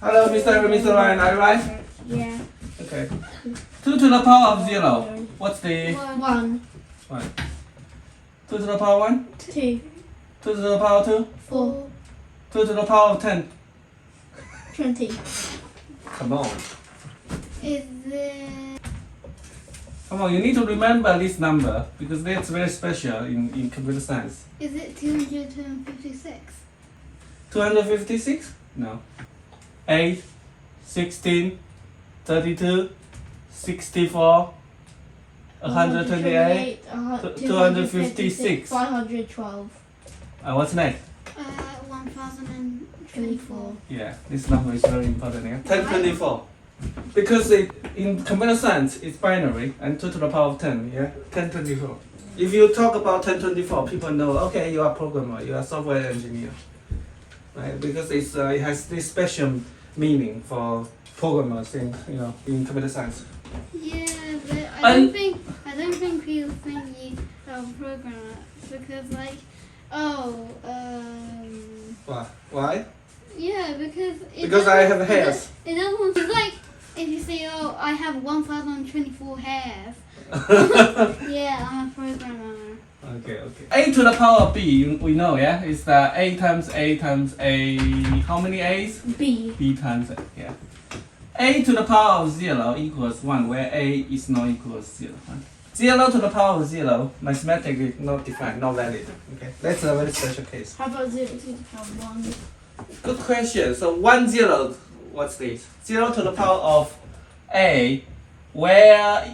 Hello, Mr. Ryan, are you right? Yeah. Okay. 2 to the power of 0. What's the 1. 1? 2 to the power 1? 2. 2 to the power 2? 4. 2 to the power of 10? 20. Come on. Is it? Come on, you need to remember this number because that's very special in computer science. Is it 256? 256? No. 8, 16, 32, 64, 128, 256. 512. What's next? 1024. Yeah, this number is very important. Yeah? 1024. Because in computer science, it's binary and 2 to the power of 10. Yeah, 1024. If you talk about 1024, people know, okay, you are a programmer, you are a software engineer. Right? Because it has this special meaning for programmers in computer science. Yeah, but I don't think people think you are a programmer because Why? yeah, Because I have hairs. It doesn't. It's like if you say, oh, I have 1024 hairs. Yeah, I'm a programmer. Okay. A to the power of b, we know, yeah? It's a times a times a. How many a's? B. B times a, yeah. A to the power of 0 equals 1, where a is not equals 0. Right? 0 to the power of 0, mathematically not defined, not valid. Okay, that's a very special case. How about 0 to the power 1? Good question. So 1, 0, what's this? 0 to the power of a, where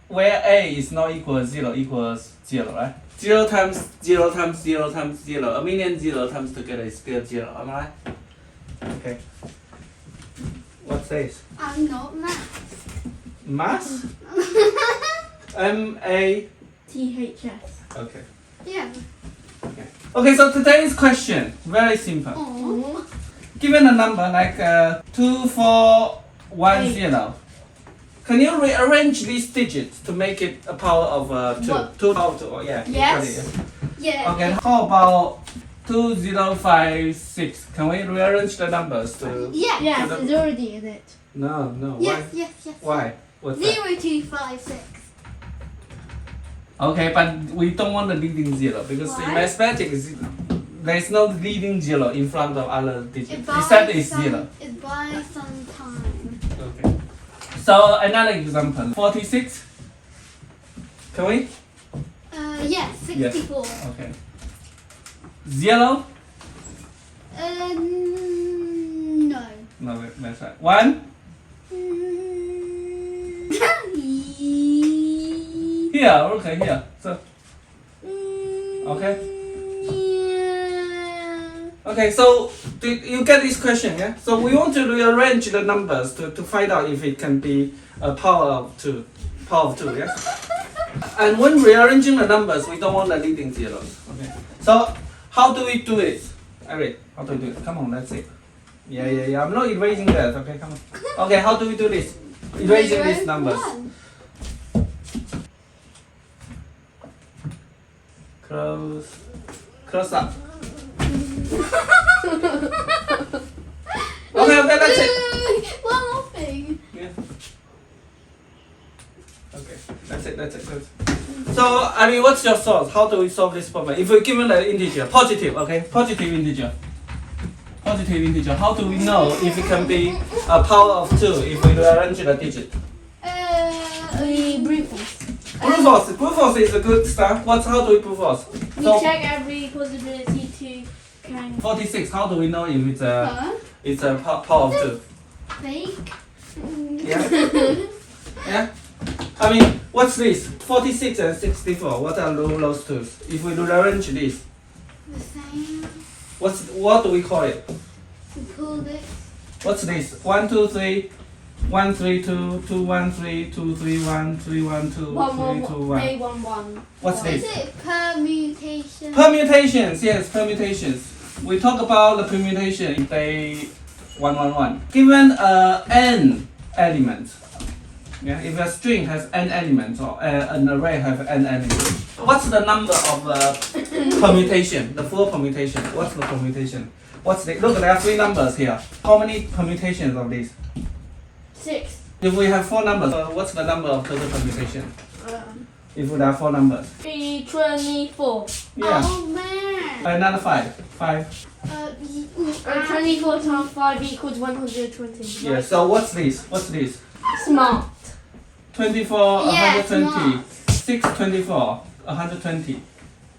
a is not equals 0 equals 0, right? 0 times 0 times 0 times 0, a million 0 times together is still 0, am I right? Okay. What's this? I'm not math. Mass? M-A? THS. Okay. Yeah. Okay, so today's question, very simple. Oh. Given a number like 2410, can you rearrange these digits to make it a power of 2? What? 2 power 2, yeah. Yes. Yeah. Okay, how about 2056? Can we rearrange the numbers to... Yeah. Yes, it's already in it. No. Yes. Why? What's that? 0256. Okay, but we don't want the leading 0 because in Why? mathematics, there's no leading 0 in front of other digits. It Instead, buys it's 0. It buys some time. Okay. So another example, 46. Can we? Yes, 64. Okay. 0? No. No, that's right. 1? Here, okay, here. So, okay. Yeah. Okay, so you get this question, yeah? So we want to rearrange the numbers to find out if it can be a power of 2. Power of 2, yes? And when rearranging the numbers, we don't want the leading zeros. Okay. So how do we do it? Eric, how do we do it? Come on, let's see. Yeah. I'm not erasing that. Okay, come on. Okay, how do we do this? Erasing these numbers. Close up. Okay, that's it. One more thing. Yeah. Okay, that's it. So, I mean, what's your thoughts? How do we solve this problem? If we're given an integer, positive, okay? Positive integer. How do we know if it can be a power of 2 if we rearrange the digit? Brute force. Brute force is a good start. How do we brute force? We So, check every possibility to kind 46, how do we know if it's a, Huh? it's a power of 2? Fake. Yeah? Yeah? I mean, what's this? 46 and 64, what are those two? If we rearrange this, The same. what do we call it? We called it. What's this? 1, 2, 3, 1, 3, 2, 2, 1, 3, 2, 3, 1, 3, 1, 2, 3, 2, 1. A11. What's Is this? it permutation? Permutations, yes, permutations. We talk about the permutation in day 111. Given n elements, yeah, if a string has n elements or an array has n elements, what's the number of permutation? The full permutation. What's the permutation? What's the, look, there are 3 numbers here. How many permutations of these? 6. If we have 4 numbers, what's the number of total permutation? If there are 4 numbers. 324. Yeah. Oh man. Another 5. 5. 24 times 5 equals 120. Yeah. So what's this? What's this? Smart. 24, Yeah, 120. smart. 624, 120.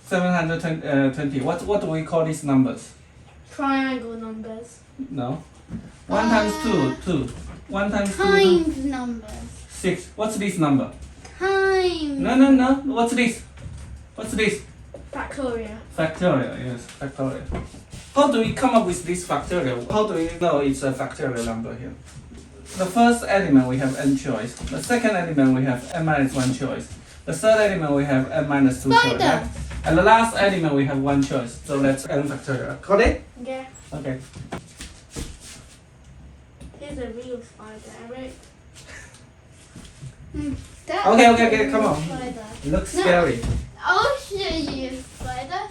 720. What do we call these numbers? Triangle numbers. No. 1 times 2, 2. 1 times 2, 2. Times numbers. 6. What's this number? Times. No. What's this? What's this? Factorial. Factorial, yes, factorial. How do we come up with this factorial? How do we know it's a factorial number here? The first element we have n choice. The second element we have n minus 1 choice. The third element we have n minus 2 choice. Spider. Right? And the last element we have 1 choice. So that's n factorial. Got it? Yeah. Okay. Here's a real spider, Eric. That Okay, is come on. Spider. It looks No. scary. I'll show you a spider.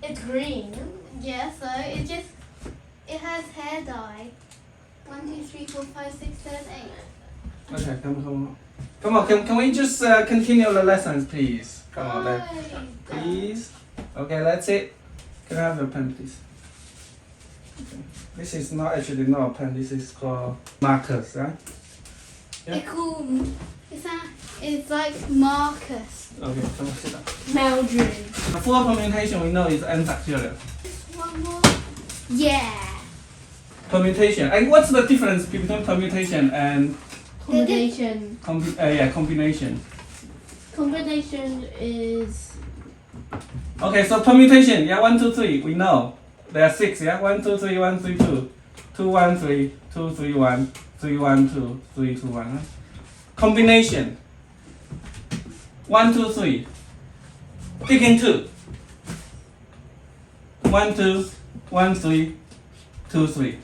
It's green. Yeah, so it has hair dye. 1, 2, 3, 4, 5, 6, 7, 8. Okay, come on. Can we just continue the lessons, please? Come on, please. Okay, that's it. Can I have your pen, please? Okay. This is not actually not a pen. This is called markers, right? Yeah. It's cool. It's like Marcus. Okay, come on, sit down. Mildred. The full permutation we know is n factorial. One more. Yeah. Permutation. And what's the difference between permutation and Combination. combination? Combination is Okay, so permutation, 1, 2, 3, we know. There are 6, 1, 2, 3, 1, 3, 2. 2, 1, 3, 2, 3, 1, 3, 1, 2, 3, 2, 1. Right? Combination. 1, 2, 3. Picking 2. 1, 2, 1, 3, 2, 3.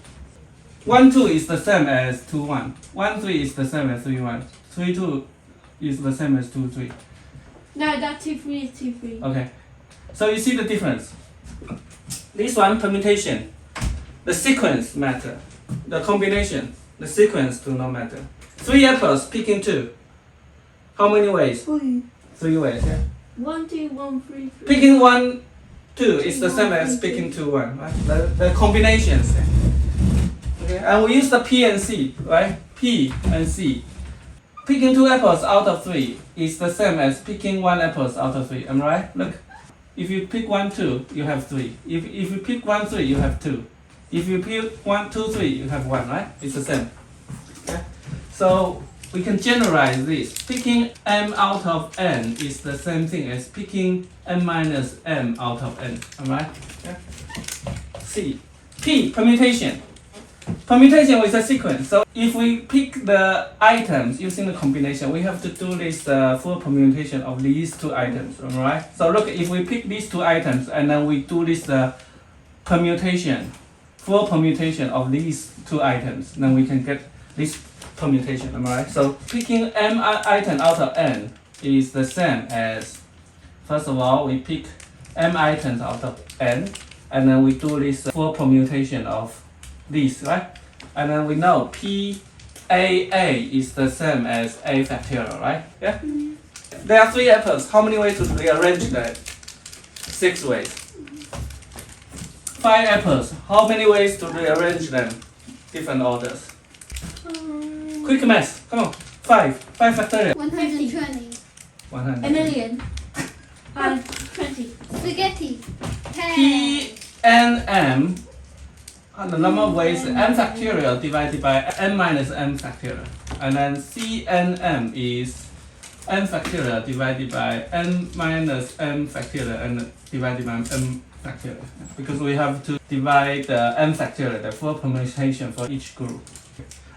1, 2 is the same as 2, 1. 1, 3 is the same as 3, 1. 3, 2 is the same as 2, 3. no, that 2 3 is 2 3. Okay. So you see the difference. This one, permutation. The sequence matter. The combination, the sequence do not matter. 3 apples, picking 2. How many ways? 3 ways, yeah. 1 2 1 3 3. Picking 1, 2 is the same as picking 2, 1, right? The combinations. Yeah. Okay. And we use the P and C, right? P and C. Picking 2 apples out of 3 is the same as picking 1 apples out of 3. Am I right? Look. If you pick 1, 2, you have 3. If you pick 1, 3, you have 2. If you pick 1, 2, 3, you have 1, right? It's the same. Okay? So we can generalize this. Picking m out of n is the same thing as picking m minus m out of n. Am I right? Okay? C. P, permutation. Permutation with a sequence. So if we pick the items using the combination, we have to do this full permutation of these 2 items, alright? So look, if we pick these 2 items and then we do this permutation, full permutation of these 2 items, then we can get this permutation, alright? So picking m item out of n is the same as, first of all, we pick m items out of n, and then we do this full permutation of these, right? And then we know PAA is the same as A factorial, right? Yeah? There are 3 apples. How many ways to rearrange that? 6 ways. 5 apples. How many ways to rearrange them? Different orders. Quick math. Come on. 5 factorial. 120. 100. A million. 20. Spaghetti. P and M. The number of ways m factorial divided by m minus m factorial. And then C and M is m factorial divided by n minus m factorial and divided by m factorial. Because we have to divide the m factorial, the full permutation for each group.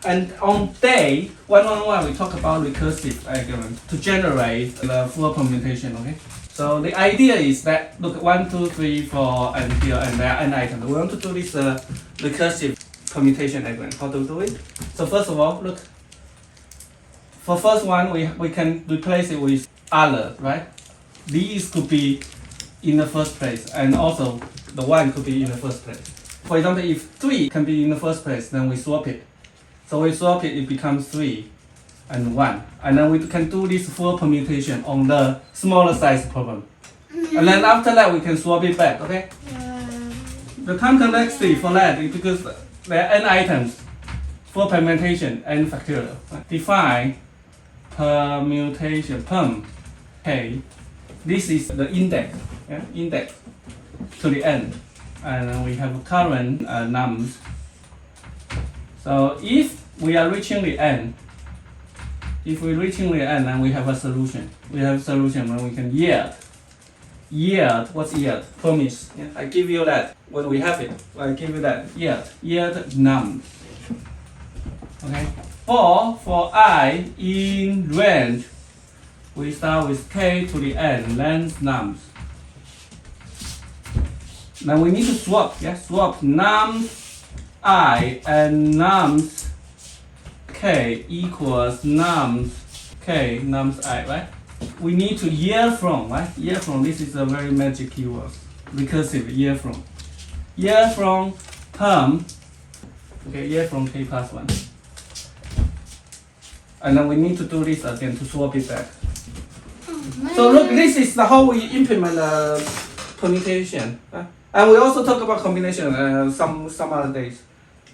And on day 111, we talk about recursive argument to generate the full permutation, okay? So the idea is that, look, 1, 2, 3, 4, and here, and there are n items. We want to do this recursive permutation argument. How to do it? So first of all, look. For first one, we can replace it with other, right? These could be in the first place, and also the 1 could be in the first place. For example, if 3 can be in the first place, then we swap it. So we swap it, it becomes 3 and 1. And then we can do this full permutation on the smaller size problem. And then after that, we can swap it back, okay? The time complexity for that is because there are n items for permutation and factorial. Define permutation, perm, okay. This is the index, yeah? Index to the n. And then we have current nums. So if we are reaching the n, then we have a solution. We have a solution when we can yield. Yield, what's yield? Promise. Yeah, I give you that when we have it. I give you that. Yield num. Okay. For I in range, we start with k to the n, length nums. Now we need to swap. Yeah, swap nums I and nums k equals nums k nums I, right? We need to yield from, right? Yield from, this is a very magic keyword. Recursive, yield from. Yield from perm, okay, yield from k plus 1. And then we need to do this again to swap it back. So look, this is the how we implement permutation. And we also talk about combination some other days.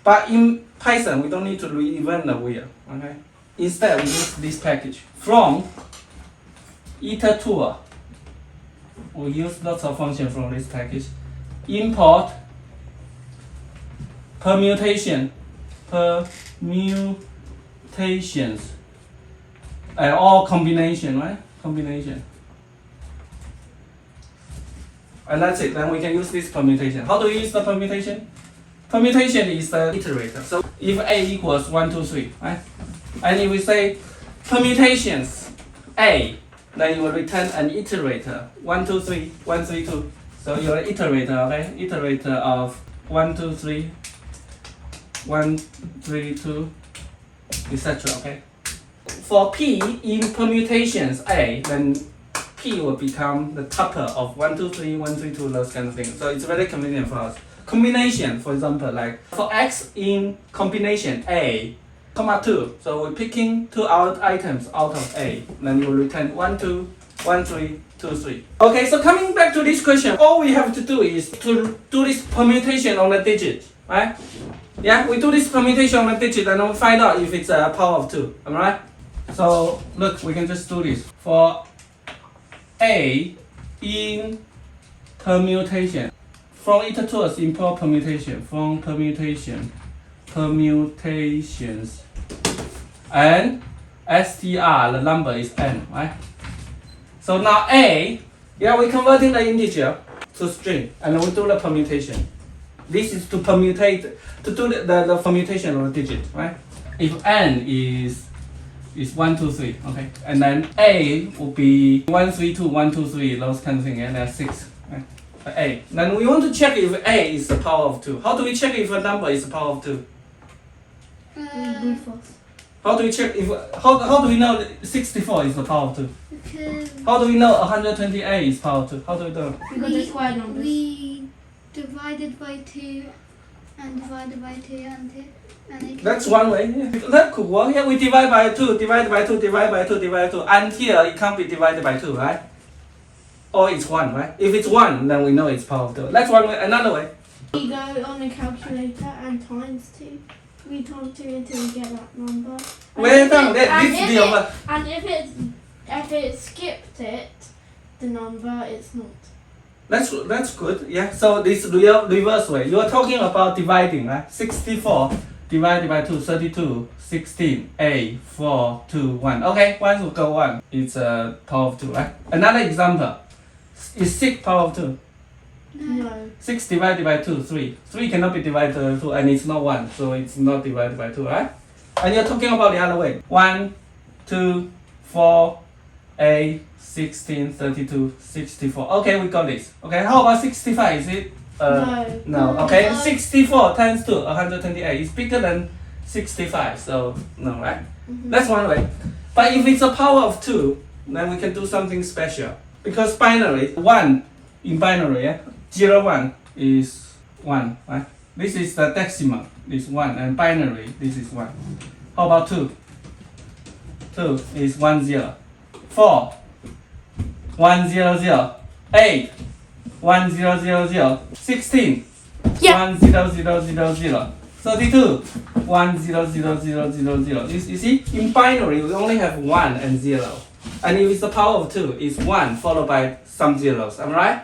But in Python, we don't need to reinvent the wheel, okay? Instead, we use this package. From iter2, we use lots of functions from this package. Import permutations, or combination, right? Combination. And that's it. Then we can use this permutation. How do we use the permutation? Permutation is the iterator. So if A equals 1, 2, 3, right? And if we say permutations A, then you will return an iterator 1, 2, 3, 1, 3, 2. So you're an iterator, okay? Iterator of 1, 2, 3, 1, 3, 2, etc. Okay? For P in permutations A, then P will become the tuple of 1, 2, 3, 1, 3, 2, those kind of things. So it's very convenient for us. Combination, for example, like for X in combination A, comma 2. So we're picking 2 items out of A. Then you will return 1, 2, 1, 3, 2, 3. Okay, so coming back to this question, all we have to do is to do this permutation on the digit, right? Yeah, we do this permutation on the digit and then we find out if it's a power of 2. Am I right? So look, we can just do this. For A in permutation, from iter2 import permutation, from permutations, and str, the number is n, right? So now A, yeah, we're converting the integer to string, and we do the permutation. This is to permutate, to do the permutation of the digit, right? If n is 1, 2, 3, okay? And then A will be 1, 3, 2, 1, 2, 3, those kind of things, and there's 6, right? A. Then we want to check if A is the power of 2. How do we check if a number is the power of 2? How do we check if, how do we know that 64 is the power of 2? Because How do we know 128 is power of 2? How do we know? Because they're square numbers. we divided by 2 and divided by 2 and 2. And it That's one way. Yeah. That could work. Yeah, we divide by 2, divide by 2, divide by 2, divide by 2 until it can't be divided by 2, right? Or it's 1, right? If it's 1, then we know it's power of 2. That's one way. Another way. We go on a calculator and times 2. We times 2 until we get that number. And Well if done. it- and This is if the it- other. And if it skipped it, the number it's not. That's good. Yeah. So this reverse way. You are talking about dividing, right? 64 divided by 2, 32, 16, 8, 4, 2, 1. Okay, 1 will go 1. It's a power of 2, right? Another example. Is 6 power of 2? No. 6 divided by 2, 3. 3 cannot be divided by 2 and it's not 1, so it's not divided by 2, right? And you're talking about the other way. 1, 2, 4, 8, 16, 32, 64. Okay, we got this. Okay, how about 65? Is it? No. No. Okay, No. 64 times 2, 128 is bigger than 65, so no, right? That's one way. But if it's a power of 2, then we can do something special. Because binary, 1 in binary, yeah? 0, 1 is 1, right? This is the decimal, this 1, and binary, this is 1. How about 2? 2 is 1, 0. 4, 1, 0, 0. 8, 1, 0, 0, 0. 16, Yeah. 1, 0, 0, 0, 0. 32, 1, 0, 0, 0, 0, 0. You see, in binary, we only have 1 and 0. And if it's the power of 2, it's 1 followed by some zeros. Am I right?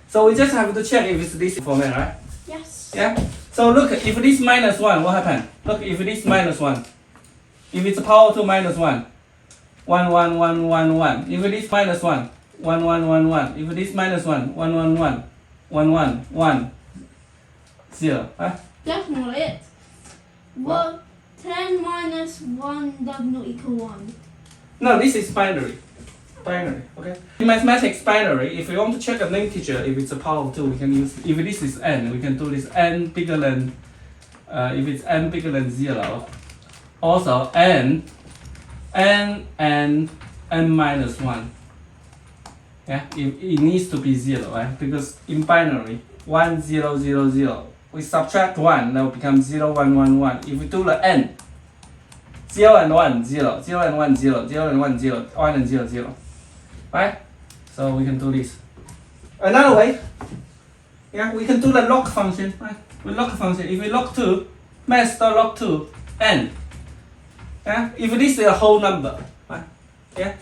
So we just have to check if it's this format, right? Yes. Yeah? So look, if this minus 1, what happened? Look, if this minus 1. If it's the power of 2 minus 1, 1, 1, 1, 1, 1. If this minus 1, 1, 1, 1, 1. If this minus 1, 1, 1, 1, 1, 1, 1, 0. Right? That's not it. Well, 10 minus 1 does not equal 1. No, this is binary. Binary, okay? In mathematics, binary, if we want to check an integer, if it's a power of 2, we can use, if this is n, we can do this n bigger than, if it's n bigger than 0. Also, n minus 1. Yeah, it needs to be 0, right? Because in binary, 1, 0, 0, 0. We subtract 1, that will become 0, 1, 1, 1. If we do the n, 0 and 1, 0, 0 and 1, 0, 0 and 1, 0, 1 and 0, 0. Right? So we can do this. Another way, yeah, we can do the log function, right? With log function, if we log 2, mass dot log 2, n. Yeah? If this is a whole number, right? Yeah?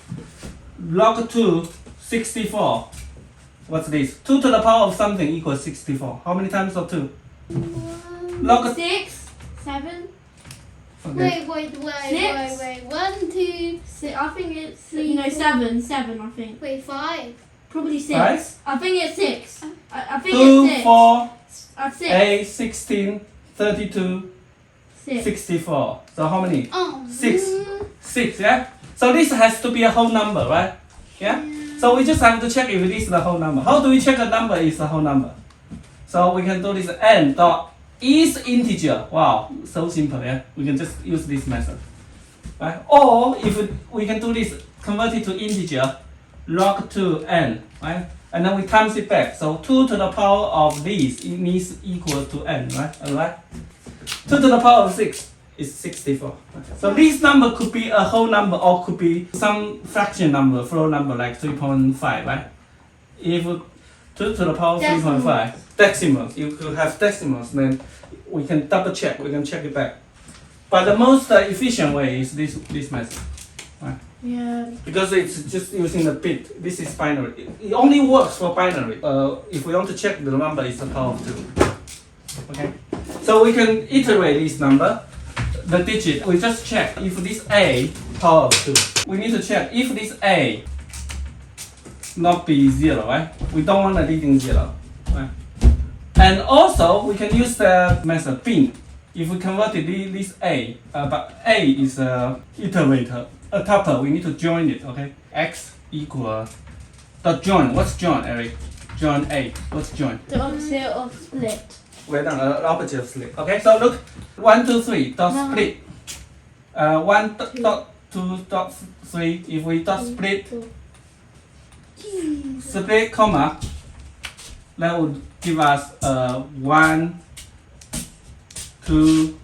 Log 2, 64. What's this? 2 to the power of something equals 64. How many times of 2? Log 6, 7, okay. Wait. Six. 1, 2, 6. I think it's Three, no four. 7. 7. I think. wait, 5. Probably 6. Five? I think it's 6. I think 2, it's 6. 4, 6. 8, 16, 32, 6. 64. So how many? Oh. 6. 6, yeah? So this has to be a whole number, right? Yeah? So we just have to check if this is the whole number. How do we check a number is the whole number? So we can do this n dot is integer. Wow, so simple, yeah? We can just use this method. Right? Or if we can do this, convert it to integer, log 2 n, right? And then we times it back. So 2 to the power of this, it needs equal to n, right? Alright? 2 to the power of 6 is 64. So this number could be a whole number or could be some fraction number, floor number like 3.5, right? If 2 to the power of 3.5, decimals, you could have decimals, then we can double check, we can check it back. But the most efficient way is this method, right? Yeah. Because it's just using the bit. This is binary. It only works for binary. If we want to check the number, it's the power of 2. Okay? So we can iterate this number, the digit. We just check if this a power of 2. We need to check if this a not be 0, right? We don't want a leading 0, right? And also we can use the method bin. If we converted this a, but a is a iterator, a tuple, we need to join it, okay? X equal dot join. What's join, Eric? Join a. What's join? The opposite of split. We're done opposite of split. Okay, so look, 1, 2, 3 dot No. split. 1 dot 2 dot 3. If we dot split, split comma, that would give us 1, 2,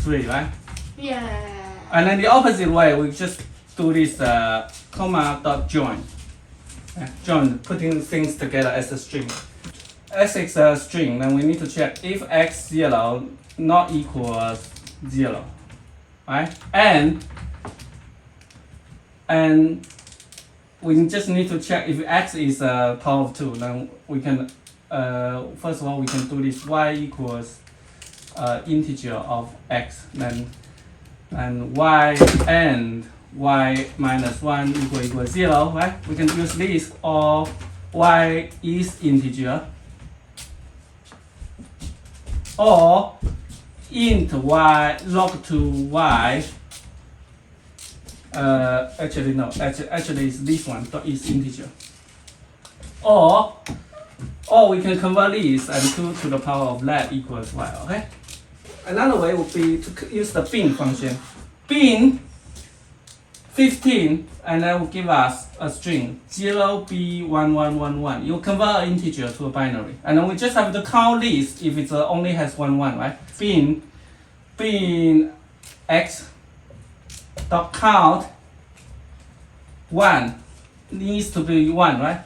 3, right? Yeah. And then the opposite way, we just do this comma dot join. Join, putting things together as a string. X is a string, then we need to check if x0 not equals 0, right? And we just need to check if x is a power of 2, then we can, first of all, we can do this y equals integer of x, then and y and y minus 1 equals 0, right? We can use this, or y is integer, or int y log 2 y. Actually no, actually it's this one, dot is integer. Or we can convert this and 2 to the power of that equals y, okay? Another way would be to use the bin function. Bin 15, and that will give us a string 0b1111. You convert an integer to a binary, and then we just have to count this if it only has 1 1, right? Being x dot count 1 needs to be 1, right?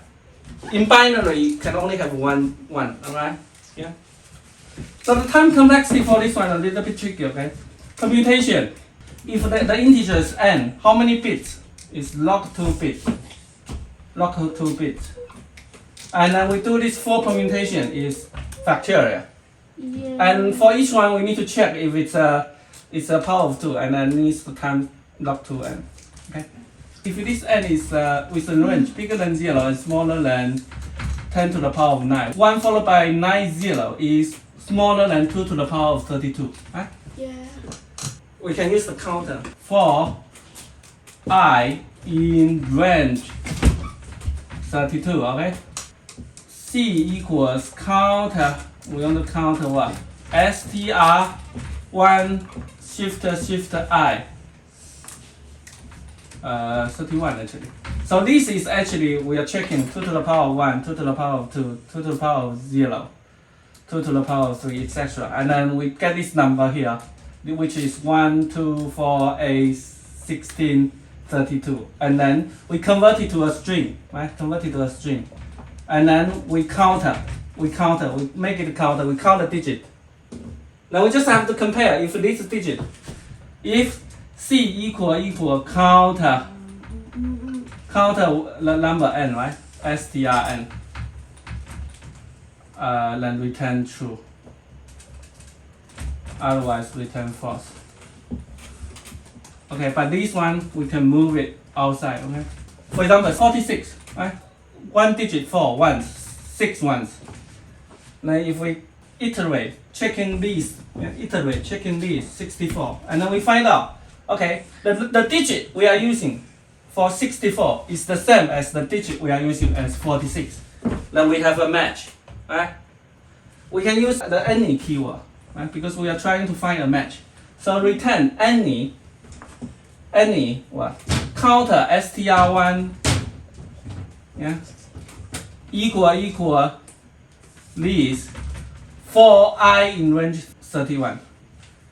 In binary, you can only have 1 1, alright? Yeah. So the time complexity for this one a little bit tricky, okay? Permutation. If the integer is n, how many bits? It's log 2 bits. Log 2 bits. And then we do this for permutation is factorial. Yeah. And for each one, we need to check if it's a power of 2, and then needs to times log 2n. Okay. If this n is within range, bigger than 0 and smaller than 10 to the power of 9, 1 followed by 90 is smaller than 2 to the power of 32. Right? Yeah. We can use the counter for I in range 32, okay? C equals counter, we want to counter what? str1 shift I. 31 actually. So this is actually, we are checking 2 to the power of 1, 2 to the power of 2, 2 to the power of 0, 2 to the power of 3, etc. And then we get this number here, which is 1, 2, 4, 8, 16, 32. And then we convert it to a string, right? Convert it to a string. And then we counter, we make it a counter, we count the digit. Now we just have to compare if this is digit. If C equal counter the number n, right? strn. Then return true. Otherwise return false. Okay, but this one we can move it outside, okay? For example, 46, right? 1 digit 4 once, 6 once. Now if we iterate, checking these, 64, and then we find out, okay, the digit we are using for 64 is the same as the digit we are using as 46. Then we have a match, right? We can use the any keyword, right? Because we are trying to find a match. So return any what? Counter str1, yeah, equal this for I in range 31.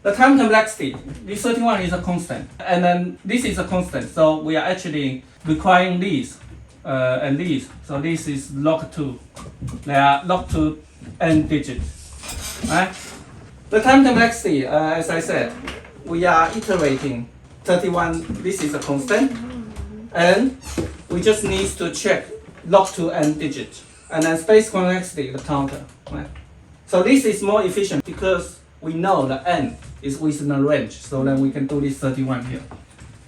The time complexity, this 31 is a constant, and then this is a constant, so we are actually requiring this and this. So this is log 2. They are log 2 n digits, right? The time complexity, as I said, we are iterating 31. This is a constant, and we just need to check log 2 n digits, and then space complexity, the counter, right? So this is more efficient because we know the n is within a range, so then we can do this 31 here.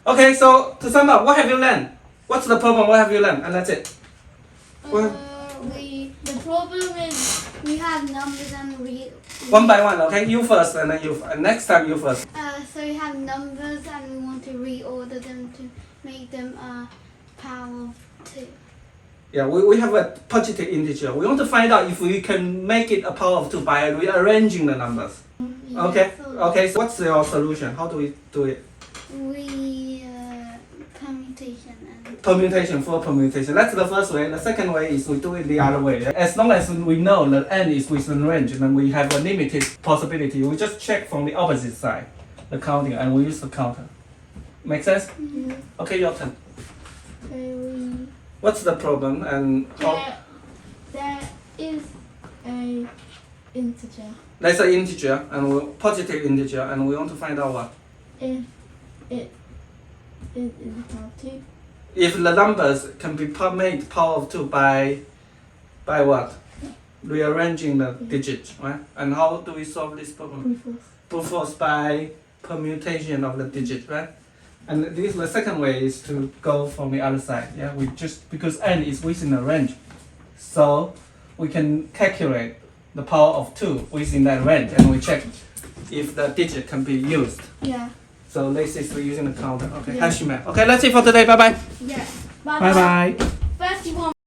Okay, so to sum up, what have you learned? What's the problem? What have you learned? And that's it. The problem is we have numbers and One by one, okay? You first, and then you. And next time you first. So we have numbers and we want to reorder them to make them power of 2. Yeah, we have a positive integer. We want to find out if we can make it a power of 2 by rearranging the numbers. Yeah, Okay. so Okay. So what's your solution? How do we do it? we permutation and Permutation for permutation. That's the first way. The second way is we do it the other way. As long as we know that n is within range, then we have a limited possibility. We just check from the opposite side, the counting, and we use the counter. Make sense? Okay, your turn. Okay, What's the problem and how? there is a integer. There's an integer and positive integer, and we want to find out what? If it is power of 2. If the numbers can be made power of 2 by what? Rearranging the digits, right? And how do we solve this problem? Brute force. Brute force by permutation of the digits, right? And this the second way is to go from the other side. Yeah, we just because n is within a range, so we can calculate the power of 2 within that range, and we check if the digit can be used. Yeah. So this is using the counter. Okay, Yeah. Hashima. Okay, that's it for today. Bye bye. Yeah. Bye bye. First you want